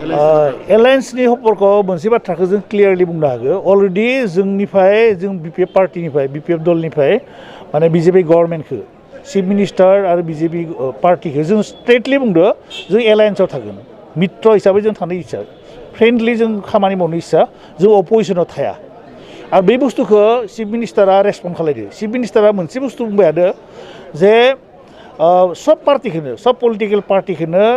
एलायन्सनि हपरखौ मोनसे बाथ्राखौ जों क्लियारलि बुंनो हागौ अलरेडि जों बिपिएफ पार्टिनिफ्राय बिपिएफ दलनिफ्राय माने बिजेपि गभर्नमेन्टखौ चिफ मिनिस्टार आरो बिजेपि पार्टिखौ जों स्ट्रेटलि बुंदो जों एलायन्सआव थागोन मित्र हिसाबै जों थानो इच्छा फ्रेन्डलि जों खामानि मावनो इच्छा जों अपोजिसनाव थाया आरो बे बुस्थुखौ चिफ मिनिस्टारा रेसपन्ड खालामदो चिफ मिनिस्टारा मोनसे बुस्थु बुंबाय थादो जे सब पार्टिखौनो सब पलिटिकेल पार्टिखौनो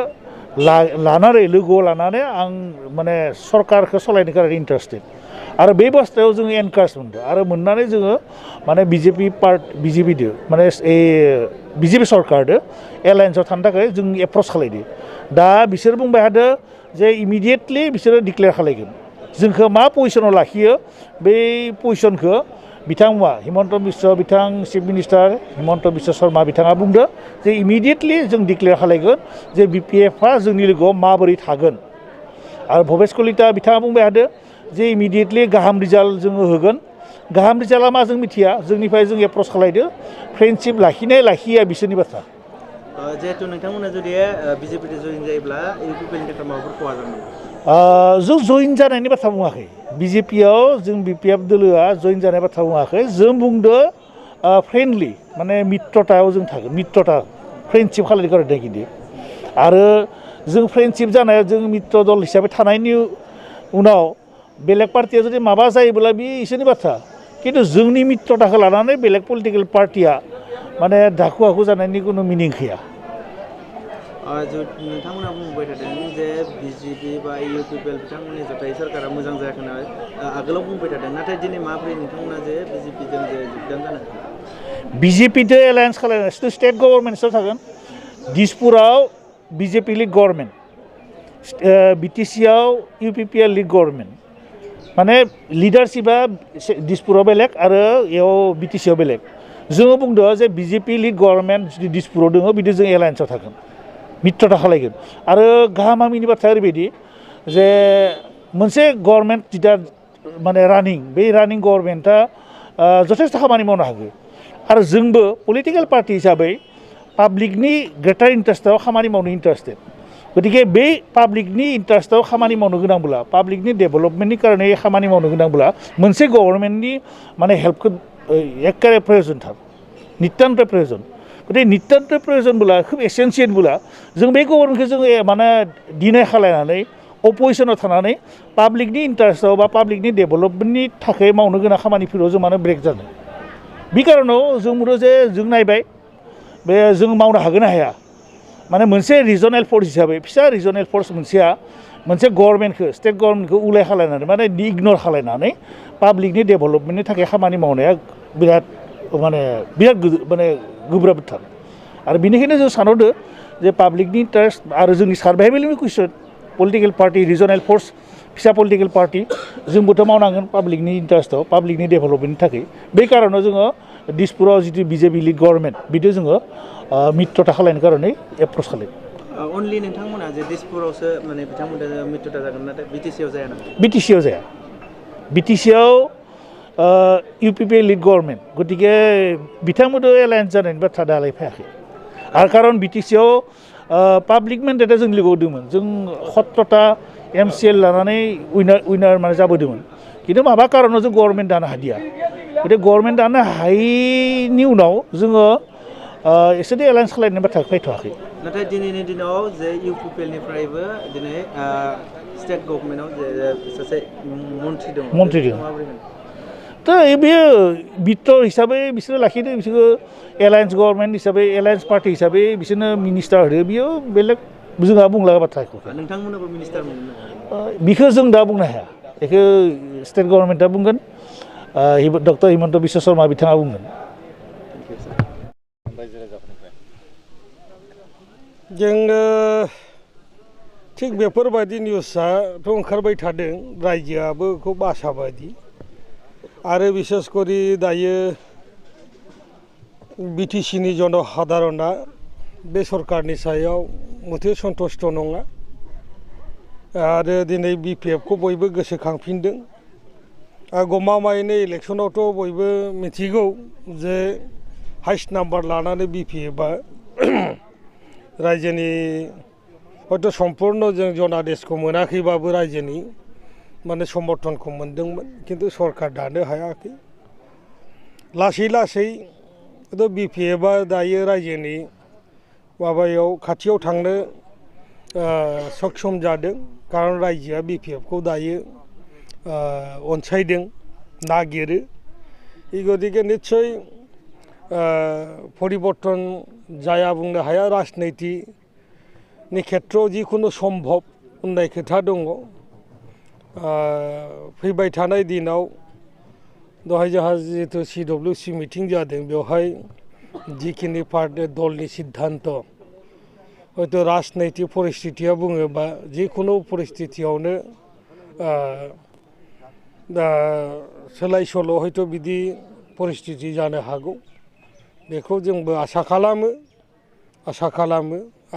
लानानै लोगोआव लानानै आं माने सरकारखौ सालायनो थाखाय इन्टारेस्टेड आरो बे बाथ्रायाव जोङो एनकारेज मोनदों आरो मोननानै जोङो माने बिजेपिदो माने बिजेपि सरकारदो एलायन्सआव थानो थाखाय जों एप्रच खालायदो दा बिसोर बुंबाय थादो जे इमिडियेटलि बिसोरो डिक्लेयार खालायगोन जोंखौ मा पजिसनाव लाखियो बे पजिसनखौ बिथांमोना हिमन्त बिश्व बिथां चिफ मिनिस्टार हिमन्त बिश्व शर्मा बिथाङा बुंदो जे इमिडियेटलि जों डिक्लेयार खालायगोन जे बिपिएफआ जोंनि लोगोआव माबोरै थागोन आरो भबेस कलिता बिथाङा बुंबाय थादो जे इमिडियेटलि गाहाम रिजाल्ट जोङो होगोन गाहाम रिजाल्टआ मा जों मिथिया जोंनिफ्राय जों एप्रच खालायदो फ्रेन्डशिप लाखिया बिसोरनि बाथ्रा जिहेतु नोंथांमोना जुदि बिजेपिजों जयन जायोब्ला इउपिपिएलनि थाखाय माबाफोर खहा जागोन जों जयन जानायनि बाथ्रा बुङाखै बिजेपियाव जों बिपिएफ दोलोआ जयन जानाय बाथ्रा बुङाखै जों बुंदो फ्रेन्डलि माने मित्रतायाव जों थागोन मित्रता फ्रेन्डशिप खालायनो गारदों खिन्थु आरो जों फ्रेन्डशिप जानायाव जों मित्र दल हिसाबै थानायनि उनाव बेलेग पार्टिया जुदि माबा जायोब्ला बे इसोरनि बाथ्रा खिन्थु जोंनि मित्रताखौ लानानै बेलेग पलिटिकेल पार्टिया माने दाखु आखु जानायनि कुनु मिनिं गैया नोंथांमोना बुंबाय थादों जे बिजेपि बा इउपिपिएल बिथांमोननि जथाय सरकारा मोजां जायाखै होनना आगोलाव बुंबाय थादों नाथाय दिनै माबोरै नोंथांमोना जे बिजेपिजों जे जोगदान जानो बिजेपिजों एलायन्स खालामनाय स्टेट गभर्नमेन्टसआव थागोन दिसपुराव बिजेपि लिड गभर्नमेन्ट बिटिसिआव इउपिपिएल लिड गभर्नमेन्ट माने लिडारशिपआ दिसपुराव बेलेग आरो इयाव बिटिसिआव बेलेग जोङो बुंदों जे बिजेपि लिड गभर्नमेन्ट जुदि दिसपुराव दङ बिदि जों एलायन्सआव थागोन मित्रता खालायगोन आरो गाहामामिनि बाथ्राया ओरैबायदि जे मोनसे गभर्नमेन्ट जिदा माने बे रानिं गभर्नमेन्टआ जथेस्थ खामानि मावनो हागौ आरो जोंबो पलिटिकेल पार्टि हिसाबै पाब्लिकनि ग्रेटार इन्टारेस्टआव खामानि मावनो इन्टारेस्टेड गतिके बे पाब्लिकनि इन्टारेस्टआव खामानि मावनो गोनांब्ला पाब्लिकनि डेभेलपमेन्टनि कारणे खामानि मावनो गोनांब्ला मोनसे गभर्नमेन्टनि माने हेल्पखौ एकेबारे प्रयोजनथार नितान्त प्रयोजन गतिके नितान्त प्रयोजनबोला खोब एसेन्सियेलबोला जों बे गभर्नमेन्टखौ जों माने डिनाय खालायनानै अपोजिसनाव थानानै पाब्लिकनि इन्टारेस्टआव बा पाब्लिकनि डेभेलपमेन्टनि थाखाय मावनो गोनां खामानिफोराव जों माने ब्रेक जानो बे कारनाव जों बुंदों जे जों नायबाय बे जों मावनो हागोन ना हाया माने मोनसे रिजनेल फर्स हिसाबै फिसा रिजनेल फर्स मोनसेया मोनसे गभर्नमेन्टखौ स्टेट गभर्नमेन्टखौ उलाय खालायनानै माने इगनर खालायनानै पाब्लिकनि डेभेलपमेन्टनि थाखाय खामानि मावनाया बिराद गोब्राबथार आरो बेनिखायनो जों सानहरदो जे पाब्लिकनि इन्टारेस्ट आरो जोंनि सार्भाइभेलनि कुइसन पलिटिकेल पार्टि रिजनेल फर्स फिसा पलिटिकेल पार्टि जोंबोथ' मावनांगोन पाब्लिकनि इन्टारेस्टआव पाब्लिकनि डेभेलपमेन्टनि थाखाय बे कारनाव जोङो दिसपुराव जितु बिजेपि लिड गभर्नमेन्ट बिदि जोङो मित्रता खालायनो कारणे एप्रच खालायो अनलि नोंथांमोना जे दिसपुरावसो माने बिथांमोनजों मित्रता जागोन नाथाय बिटिसिआव जाया नामा बिटिसिआव जाया बिटिसिआव इउपिपिएल लिड गभर्नमेन्ट गतिके बिथांमोनजों एलायन्स जानायनि बाथ्रा दालाय फैयाखै आरो कारन बिटिसिआव पाब्लिक मेन्डेटआ जों लोगोआव दंमोन जों 17टा MCL लानानै उइनार माने जाबोदोंमोन खिन्थु माबा कारनाव जों गभर्नमेन्ट दानो हादिया गतिके गभर्नमेन्ट दानो हायैनि उनाव जोङो एसेदि एलायन्स खालायनायनि बाथ्रा फैथ'वाखै नाथाय दिनैनि दिनाव जे इउपिपिएलनिफ्रायबो दिनै स्टेट गभर्नमेन्टआव सासे मन्थ्रि दङ दा बेयो मित्र हिसाबै बिसोरो लाखिदों बिसोरखौ एलायन्स गभर्नमेन्ट हिसाबै एलायन्स पार्टि हिसाबै बिसोरनो मिनिस्टार होदो बियो बेलेग जोंहा बुंलागा बाथ्राखौ नोंथांमोननोबो मिनिस्टार मोनो बेखौ जों दा बुंनो हाया बेखौ स्टेट गभर्नमेन्टआ बुंगोन डक्टर हिमन्त बिश्व शर्मा बिथाङा बुंगोन जोङो थिग बेफोरबायदि निउसआथ' ओंखारबाय थादों रायजोआबो खुब आसाबादि आरो बिसेस करि दायो बिटिसिनि जनसाधारना बे सरकारनि सायाव मथे सन्तुष्ट नङा आरो दिनै बिपिएफखौ बयबो गोसोखांफिनदों गमामायैनो इलेक्सनावथ' बयबो मिथिगौ जे हाइस्ट नाम्बार लानानै बिपिएफआ रायजोनि हयथ' सम्पुर्ण जों जनादेशखौ मोनाखैबाबो रायजोनि माने समर्थनखौ मोन्दोंमोन खिन्थु सरकार दानो हायाखै लासै लासै BPFआ दायो रायजोनि माबायाव खाथियाव थांनो सक्षम जादों खारन रायजोआ BPFखौ दायो अनसायदों नागिरो এই गतिके निस्सय परिबर्तन जाया बुंनो हाया राजनैतिकनि खेत्रआव जिखुनु सम्भब होननाय खोथा दङ फैबाय थानाय दिनाव दहाय जोंहा जिहेतु CWC मिटिं जादों बेवहाय जिखिनि पार्टी दलनि सिद्धांत हयथ' राजनैतिक परिस्थितिया बुङोबा जिखुनु परिस्थितियावनो दा सोलाय सोल' हयथ' बिदि परिस्थिति जानो हागौ बेखौ जोंबो आसा खालामो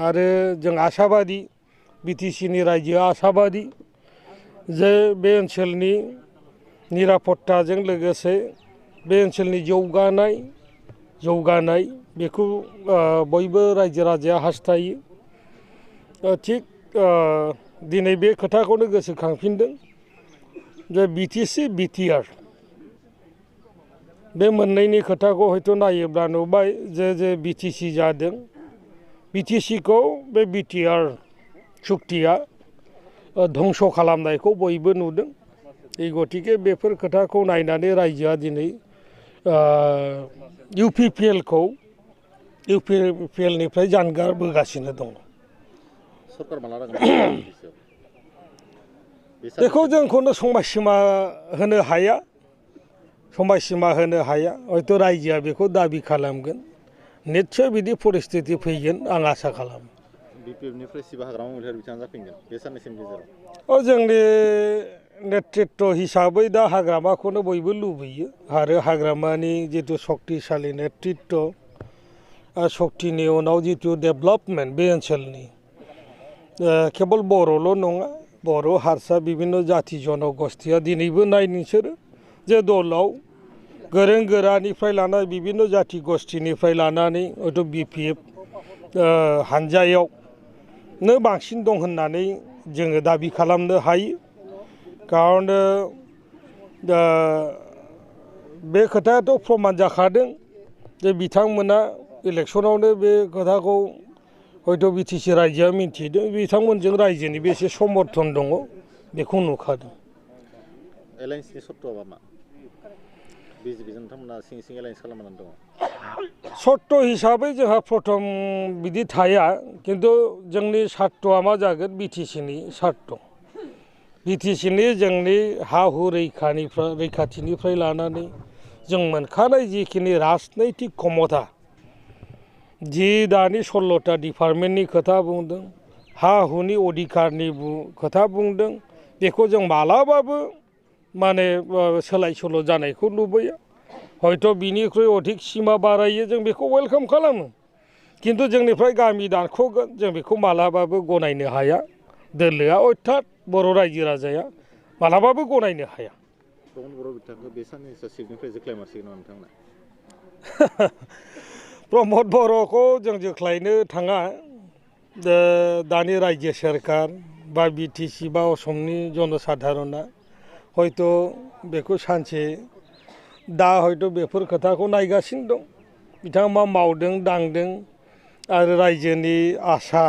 आरो जों आसाबादि BTCनि रायजोआ आसाबादि जे बे ओनसोलनि निरापत्ताजों लोगोसे बे ओनसोलनि जौगानाय बेखौ बयबो रायजो राजाया हास्थायो थिग दिनै बे खोथाखौनो गोसोखांफिनदों जे BTC BTR बे मोननैनि खोथाखौ हयथ' नायोब्ला नुबाय जे BTC जादों BTCखौ बे BTR सुक्तिया धंस खालामनायखौ बयबो नुदों এই गतिके बेफोर खोथाखौ नायनानै रायजोआ दिनै UPPLनिफ्राय जानगारबोगासिनो दङ सरकार माला लागोन बेखौ जोंखौनो समायसीमा होनो हाया हयथ' रायजोआ बेखौ दाबि खालामगोन निस्सय बिदि परिस्थिति फैगोन आं आसा खालामो BPFनिफ्राय सिबा हाग्रामा महिलारि बिथाङा जाफिनगोन बे साननैसोनि गेजेराव जोंनि नेतृत्व हिसाबै दा हाग्रामाखौनो बयबो लुबैयो आरो हाग्रामानि जितु शक्तिशाली नेतृत्व शक्तिनि उनाव जितु डेभेलपमेन्ट बे ओनसोलनि केवल बर'ल' नङा बर' हारसा बिभिन्न जाति जनगोष्ठीया दिनैबो नाय नोंसोरो जे दलाव गोरों गोरानिफ्राय लानानै बिभिन्न जाति गोष्ठीनिफ्राय लानानै हयथ' BPF हानजायावनो बांसिन दं होननानै जोङो दाबि खालामनो हायो खारन बे खोथायाथ' प्रमान जाखादों जे बिथांमोना इलेक्सनावनो बे खोथाखौ हयथ' BTC रायजोआ मिन्थिदों बिथांमोनजों रायजोनि बेसे समर्थन दङ बेखौ नुखादों एलायन्सनि सर्तआ मा BJPजों नोंथांमोना सिं एलायन्स खालामनानै दङ सर्त हिसाबै जोंहा प्रथम बिदि थाया खिन्थु जोंनि सार्तआ मा जागोन BTCनि सार्त BTCनि जोंनि हा हु रैखाथिनिफ्राय लानानै जों मोनखानाय जिखिनि राजनैतिक क्षमता जि दानि 16टा डिपार्टमेन्टनि खोथा बुंदों हा हुनि अधिकारनि खोथा बुंदों बेखौ जों मालाबाबो माने सोलाय सोल' जानायखौ लुबैया हयथ' बिनिख्रुइ अधिक सिमा बारायो जों बेखौ वेलकाम खालामो खिन्थु जोंनिफ्राय गामि दानख'गोन जों बेखौ मालाबाबो गनायनो हाया दोलोआ अर्थात बर' रायजो राजाया मालाबाबो गनायनो हाया प्रमद बर' बिथांखौ बे साननैसो सिटनिफ्राय जोख्लायमारसिगोन नामा नोंथांमोना प्रमद बर'खौ जों जोख्लायनो थाङा दानि रायजो सोरखार बा BTC बा असमनि जनसाधारना हयथ' बेखौ सानसे दा हयथ' बेफोर खोथाखौ नायगासिनो दं बिथाङा मा मावदों दांदों आरो रायजोनि आसा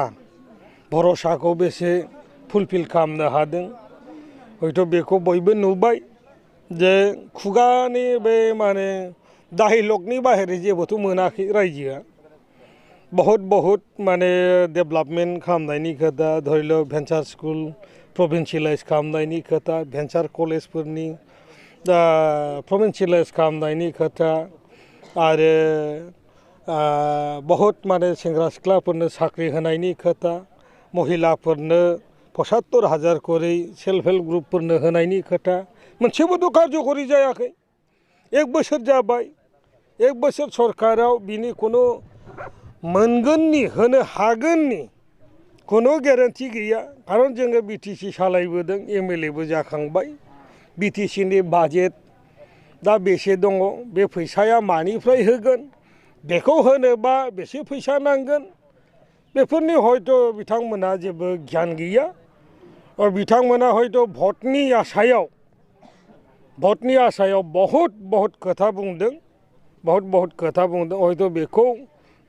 भरसाखौ बेसे फुलफिल खालामनो हादों हयथ' बेखौ बयबो नुबाय जे खुगानि बे माने डायलगनि बाहेरै जेबोथ' मोनाखै रायजोआ बहुत माने डेभेलपमेन्ट खालामनायनि खोथा धरिल' भेन्सार स्कुल प्रभिन्सियेलाइज खालामनायनि खोथा भेन्सार कलेजफोरनि दा प्रभिन्सियेलाइज खालामनायनि खोथा आरो बहुत माने सेंग्रा सिख्लाफोरनो साख्रि होनायनि खोथा महिलाफोरनो 75,000 करि सेल्फ हेल्प ग्रुपफोरनो होनायनि खोथा मोनसेबोथ' कार्यकरि जायाखै 1 बोसोर जाबाय 1 बोसोर सरकाराव बिनि खुनु मोनगोननि होनो हागोननि खुनु गेरेन्टि गैया खारन जोङो BTC सालायबोदों MLAबो जाखांबाय BTCनि बाजेट दा बेसे दङ बे फैसाया मानिफ्राय होगोन बेखौ होनोबा बेसे फैसा नांगोन बेफोरनि हयथ' बिथांमोना जेबो गियान गैया बिथांमोना हयथ' भटनि आसायाव बहुत खोथा बुंदों बहुत खोथा बुंदों हयथ' बेखौ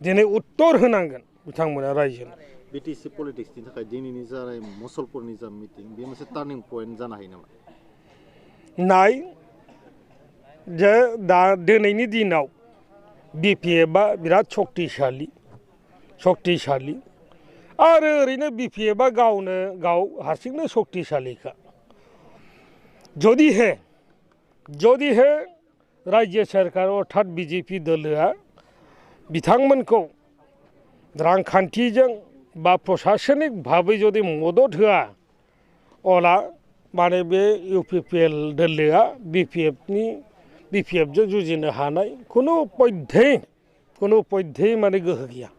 दिनै उत्तर होनांगोन बिथांमोना रायजोनो बिटिसि पलिटिक्सनि थाखाय दिनैनि जानाय मुसलपुरनि जा मिटिं बे मोनसे टार्निं पइन्ट जानो हायो नामा नाय जे दा दिनैनि दिनाव बिपिएफआ बिराद सक्तिशाली आरो ओरैनो बिपिएफआ गावनो गाव हारसिंनो सक्तिशालिखा जुदिहे राज्य सरकार अर्थात बिजेपि दोलोआ बिथांमोनखौ रांखान्थिजों बा प्रशासनिक भाबै जुदि मदद होआ अब्ला माने बे इउपिपिएल दोलोआ बिपिएफजों जुजिनो हानाय खुनु पद्धति माने गोहो गैया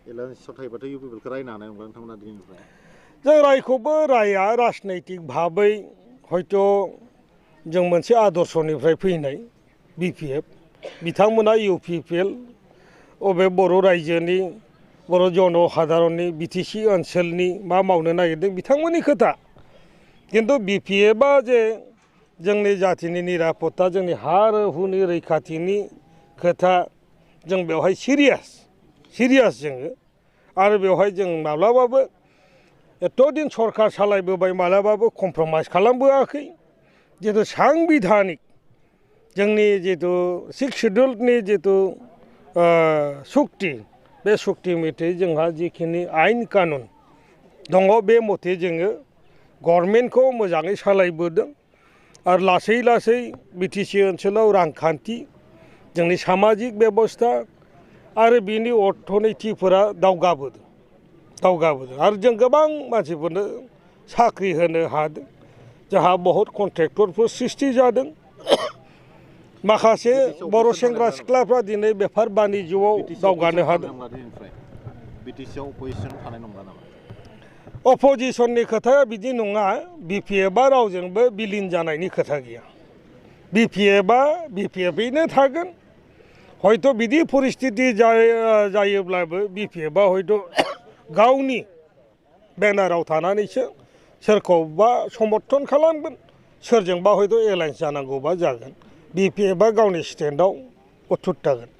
एलायन्स थायोबाथ' इउपिपिएलखौ रायनो हानाय नंला नोंथांमोना दिनैनिफ्राय जों रायखौबो राया राजनैतिक भाबै हयथ' जों मोनसे आदर्शनिफ्राय फैनाय बिपिएफ बिथांमोना इउपिपिएल अबे बर' रायजोनि बर' जनसाधारननि बिटिसि ओनसोलनि मा मावनो नागिरदों बिथांमोननि खोथा किन्तु बिपिएफआ जे जोंनि जातिनि निरापत्ता जोंनि हा हुनि रैखाथिनि खोथा जों बेवहाय सिरियास जोङो आरो बेवहाय जों माब्लाबाबो एथ' दिन सरकार सालायबोबाय माब्लाबाबो कमप्रमाइज खालामबोआखै जितु सांबिधानिक जोंनि जितु 6 शिड्युलनि जितु सुक्ति बे सुक्ति मथे जोंहा जिखिनि आइन कानुन दङ बे मथे जोङो गभर्नमेन्टखौ मोजाङै सालायबोदों आरो लासै बिटिसि ओनसोलाव रांखान्थि जोंनि सामाजिक बेबस्था आरो बिनि अर्थनैतिकफोरा दावगाबोदों आरो जों गोबां मानसिफोरनो साख्रि होनो हादों जोंहा बहुत कन्ट्रेक्टरफोर सृष्टि जादों माखासे बर' सेंग्रा सिख्लाफ्रा दिनै बेफार बानिज्यआव दावगानो हादों बिटिसिआव अपोजिसन थानाय नंला नामा अपोजिसननि खोथाया बिदि नङा बिपिएफआ रावजोंबो बिलिन जानायनि खोथा गैया बिपिएफैनो थागोन हयथ' बिदि परिस्थिति जायोब्लाबो बिपिएफआ हयथ' गावनि बेनाराव थानानैसो सोरखौबा समर्थन खालामगोन सोरजोंबा हयथ' एलायन्स जानांगौबा जागोन बिपिएफआ गावनि स्टेन्डआव अथुट थागोन